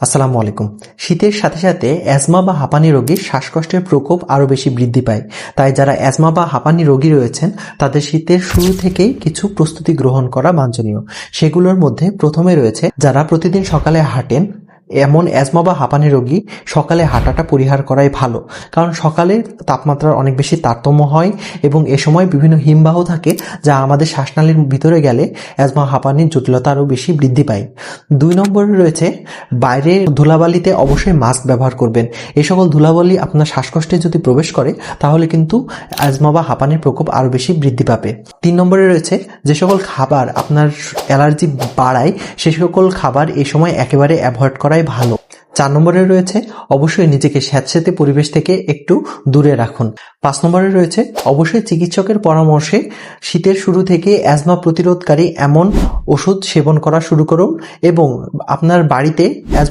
আসসালামু আলাইকুম। শীতের সাথে সাথে অ্যাজমা বা হাঁপানি রোগীর শ্বাসকষ্টের প্রকোপ আরও বেশি বৃদ্ধি পায়। তাই যারা অ্যাজমা বা হাঁপানি রোগী রয়েছেন তাদের শীতের শুরু থেকেই কিছু প্রস্তুতি গ্রহণ করা বাঞ্ছনীয়। সেগুলোর মধ্যে প্রথমে রয়েছে যারা প্রতিদিন সকালে হাঁটেন, এমন অ্যাজমা বা হাঁপানি রোগী সকালে হাঁটাটা পরিহার করাই ভালো, কারণ সকালে তাপমাত্রার অনেক বেশি তারতম্য হয় এবং এ সময় বিভিন্ন হিমবাহ থাকে যা আমাদের শ্বাসনালীর ভিতরে গেলে অ্যাজমা হাঁপানির জটিলতা আরও বেশি বৃদ্ধি পায়। 2 নম্বরে রয়েছে বাইরে ধুলাবালিতে অবশ্যই মাস্ক ব্যবহার করবেন। এই সকল ধুলাবালি আপনার শ্বাসকষ্টে যদি প্রবেশ করে তাহলে কিন্তু অ্যাজমা বা হাঁপানির প্রকোপ আরও বেশি বৃদ্ধি পাবে। 3 নম্বরে রয়েছে যে সকল খাবার আপনার অ্যালার্জি বাড়ায় সে সকল খাবার এই সময় একেবারে অ্যাভয়েড করাই ভালো। 4 নম্বরে রয়েছে অবশ্যই নিজেকে স্যাঁতসেঁতে পরিবেশ থেকে একটু দূরে রাখুন। 5 নম্বরে রয়েছে অবশ্যই চিকিৎসকের পরামর্শে শীতের শুরু থেকে অ্যাজমা প্রতিরোধকারী এমন ওষুধ সেবন করা শুরু করুন এবং আপনার বাড়িতে